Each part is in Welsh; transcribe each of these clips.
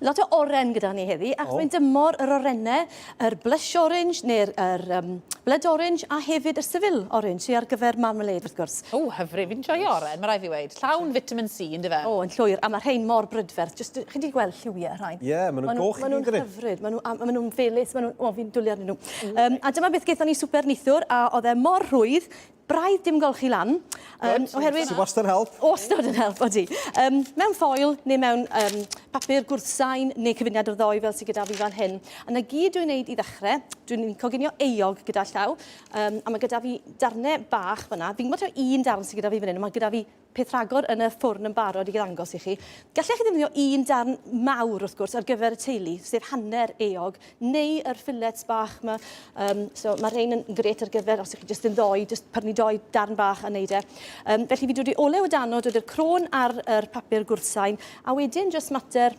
Lot o oren gyda ni heddi, ac mae'n dymor yr orennau, yr blush orange, neu'r blood orange, a hefyd y civil orange, sydd ar gyfer marmalade, wrth gwrs. O, hyfryd, fi'n joio oren, mae rai fi weid. Llawn vitamin C, ynddo fe? O, yn llwyr, a mae rhain mor brydferth. Chi wedi gweld lliwiau rhain? Ie, maen nhw'n goch i gyd. Maen nhw'n hyfryd, maen nhw'n felys, fi'n dwlu arnyn nhw. A dyma beth gaethon ni super nithwr, a oedd e mor rhwydd, braidd dim golchi lan. Oherwydd... Sy'n wastad yn help. Wastad yn help, odi. Mewn ffoil, neu mewn papur gwrthsain, neu cyfuniad o'r ddoi fel sydd gyda fi fan hyn. A na gyd dwi'n wneud i ddechrau, dwi'n coginio eog gyda llaw, a mae gyda fi darnau bach fyna. Fi'n gwybod un darn sydd gyda fi fan hyn, mae gyda fi peth rhagor yn y ffwrn yn barod i ddangos i chi. Gallech chi ddefnyddio un darn mawr, wrth gwrs, ar gyfer y teulu, sef hanner eog, neu yr fillets bach yma. So mae rhain yn gret ar gyfer, os ych chi jyst yn ddoi, jyst prynu doi darn bach a wneud e. Felly fi dod i olew o dano, dod i'r crôn ar yr papur gwrthsain, a wedyn jyst mater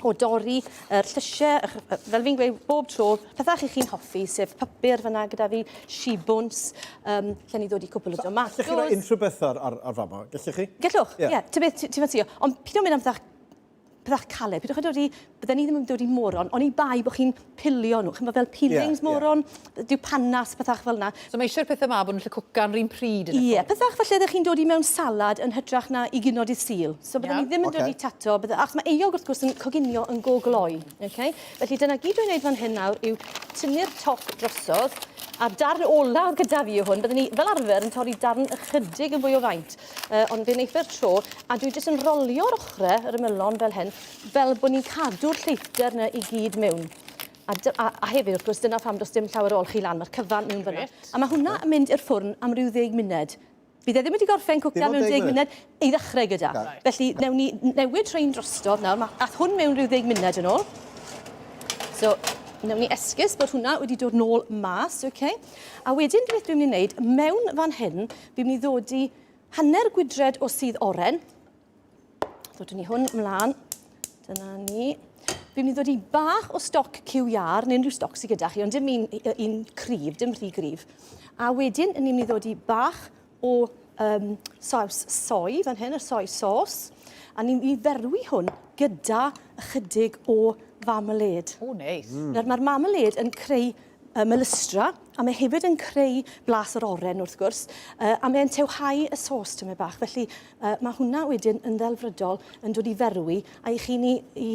o dorri yr llysiau, fel fi'n gweud bob tro, pethau chi'n hoffi, sef papur fyna gyda fi, shibwns, lle ni ddod i cwbl o domatos. Gallech chi roi unrhyw beth ar fama? Gallech chi? Gallwch, ie. Ti'n fantio. Ond pyd o'n mynd am pethau caled, pyd o'ch chi'n dod i, bydden ni ddim yn dod i moron, ond i bai bod chi'n pilio nhw. Chi'n fel peelings moron, dyw panas, pethau fel yna. So mae eisiau'r pethau yma bod nhw'n lle cwcan rhywun pryd yn y Ie, pethau falle ydych chi'n dod i mewn salad yn hytrach na i gynod i sil. So bydden ni ddim yn dod i tato, achos mae eog wrth gwrs yn coginio yn go-gloi. Felly dyna gyd dwi'n gwneud fan hyn nawr yw tynnu'r top drosodd, a darn olaf gyda fi yw hwn, byddwn ni fel arfer yn torri darn ychydig yn fwy o faint, ond fe'n eithaf tro, a dwi jyst yn rolio'r ochrau, yr ymylon fel hyn, fel bod ni'n cadw'r lleithder yna i gyd mewn. A hefyd, wrth gwrs, dyna pham does dim llawer o olchi lan, mae'r cyfan mewn fyna. A mae hwnna yn mynd i'r ffwrn am ryw 10 munud. Bydd e ddim wedi gorffen cwcan mewn 10 munud i ddechrau gyda. Felly, newn ni newid rhain drostodd nawr, ath hwn mewn ryw 10 munud yn ôl. So, newn ni esgus bod hwnna wedi dod nôl mas, A wedyn beth dwi'n mynd i wneud, mewn fan hyn, fi'n mynd i ddod i hanner gwydred o sydd oren. Ddodwn ni hwn ymlaen. Dyna ni. Fi'n mynd i ddod i bach o stoc cyw iar, neu unrhyw stoc sydd gyda chi, ond dim un cryf, dim rhy gryf. A wedyn, ni'n mynd i ddod i bach o saws soi, fan hyn, y soi sos. A ni'n mynd i ferwi hwn gyda ychydig o marmalade. O, neis. Mae'r marmalade yn creu melystra, a mae hefyd yn creu blas yr oren wrth gwrs, a mae'n tewhau y sos tyma bach. Felly mae hwnna wedyn yn ddelfrydol yn dod i ferwi, a i chi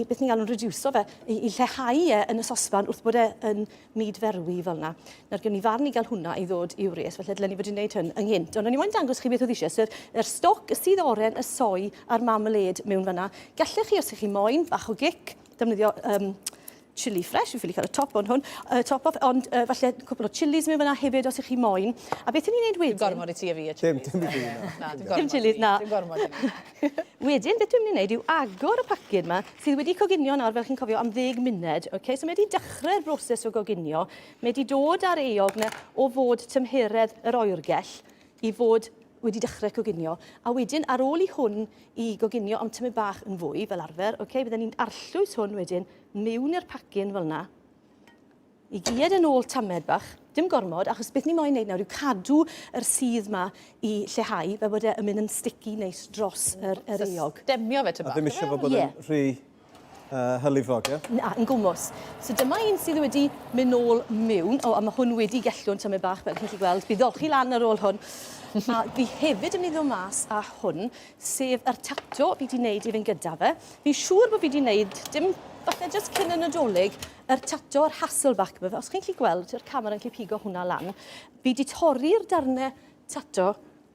beth ni'n galw'n reducio fe, i lleihau e yn y sosban wrth bod e yn myd ferwi fel yna. Nawr gen i farn i gael hwnna i ddod i'w res, felly dylen ni fod i'n gwneud hyn ynghynt. Ond o'n i moyn dangos chi beth oedd eisiau, yr stoc, y sydd oren, y soi a'r marmalade mewn fyna. Gallech chi, os ych chi moyn, bach o gic, defnyddio chili fresh, fi'n ffili cael y top on hwn, top off, ond falle cwpl o chilis mewn fyna hefyd os ych chi moyn. A beth ni'n neud wedyn? Dim gormod i ti a fi, chili. Dim i fi, na. Dim chilis, na. Dim gormod i fi. Wedyn, beth dwi'n mynd i wneud yw agor y pacyd yma, sydd wedi coginio nawr, fel chi'n cofio, am 10 munud. So mae wedi dechrau'r broses o goginio. Mae wedi dod ar eog na o fod tymheredd yr oergell i fod wedi dechrau coginio. A wedyn, ar ôl i hwn i goginio am tymu bach yn fwy, fel arfer, bydden ni'n arllwys hwn wedyn mewn i'r pacyn fel yna. I gyd yn ôl tamed bach, dim gormod, achos beth ni moyn wneud nawr yw cadw yr sydd yma i lleihau, fel bod e'n mynd yn sticky neis dros yr eog. Demio fe ty bach. A ddim eisiau bod yn rhy hylifog, ie? Na, yn gwmws. So dyma un sydd wedi mynd nôl mewn, a mae hwn wedi gellw'n tymu bach, fel chi'n gallu gweld. Bydd olchi lan ar ôl hwn. A fi hefyd yn mynd i ddod mas a hwn, sef yr tato fi wedi wneud i fynd gyda fe. Fi'n siŵr bod fi wedi wneud, dim falle jyst cyn y Nadolig, yr tato o'r Hasselback yma. Os chi'n gallu gweld, yr camera yn gallu pigo hwnna lan, fi wedi torri'r darnau tato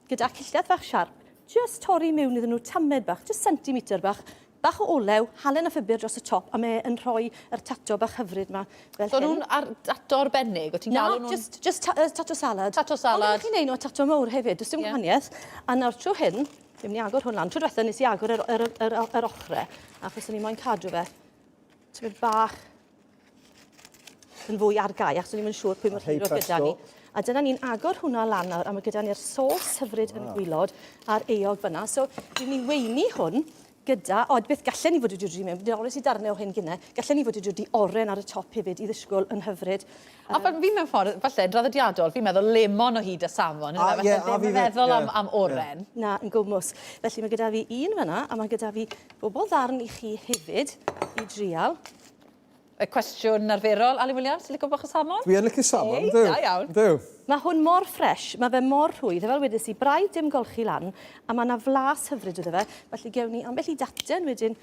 gyda cilledd bach siarp, jyst torri mewn iddyn nhw tamed bach, jyst centimetr bach, bach o olew, halen a ffibr dros y top, a mae'n rhoi yr tato bach hyfryd yma. So nhw'n tato arbennig? Na, just tato salad. Tato salad. Ond chi'n neud nhw tato mawr hefyd, does dim gwahaniaeth. A nawr tro hyn, fi'n mynd i agor hwn lan. Tro diwetha nes i agor yr ochrau, achos o'n i moyn cadw fe. Ti'n bach yn fwy ar gai, achos o'n i'n siŵr pwy mor hiro gyda ni. A dyna ni'n agor hwnna lan nawr, a mae gyda ni'r sos hyfryd yn y gwylod a'r eog fyna. So, dwi'n ni weini hwn gyda, beth gallen ni fod wedi dod mewn, wedi oes i darnau o hyn gynnau, gallen ni fod wedi dod oren ar y top hefyd i ddisgwyl yn hyfryd. A fi mewn ffordd, falle, draddodiadol, fi'n meddwl lemon o hyd a salmon. Falle ddim yn meddwl am oren. Na, yn gwmws. Felly mae gyda fi un fyna, a mae gyda fi bobl ddarn i chi hefyd i drial. Y cwestiwn arferol, Ali Williams, licio bach o salmon? Dwi yn licio salmon, Da iawn. Mae hwn mor ffres, mae fe mor rhwydd, fel wedys i, braidd dim golchi lan, a mae yna flas hyfryd iddo fe, felly gewn ni ambell i daten wedyn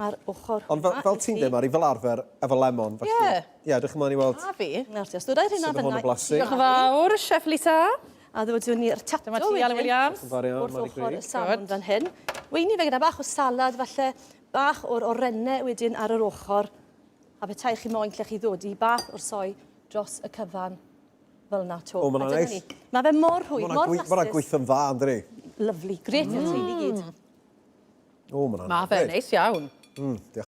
ar ochr hwnna. Ond fel ti'n dweud, Mari, fel arfer, efo lemon. Ie. Ie, dych chi'n mynd i weld... A fi. Nawr ti, os dod ar hynna fyna... Diolch yn fawr, Chef Lisa. A ddod ni'r tato Dyma ti, Ali Williams. wrth ochr y salmon fan hyn. Weini fe gyda bach o salad, falle bach o'r orennau wedyn ar yr ochr. A betai chi moyn lle chi ddod i bach o'r soi dros y cyfan fel na to. O, ma' hwnna'n neis. Mae fe mor rhwydd, mor flasus. Mae'n gweithio'n dda, ynddi? Lyfli, gret i'r teulu gyd. O, ma' hwnna'n Ma fe neis iawn. Diolch.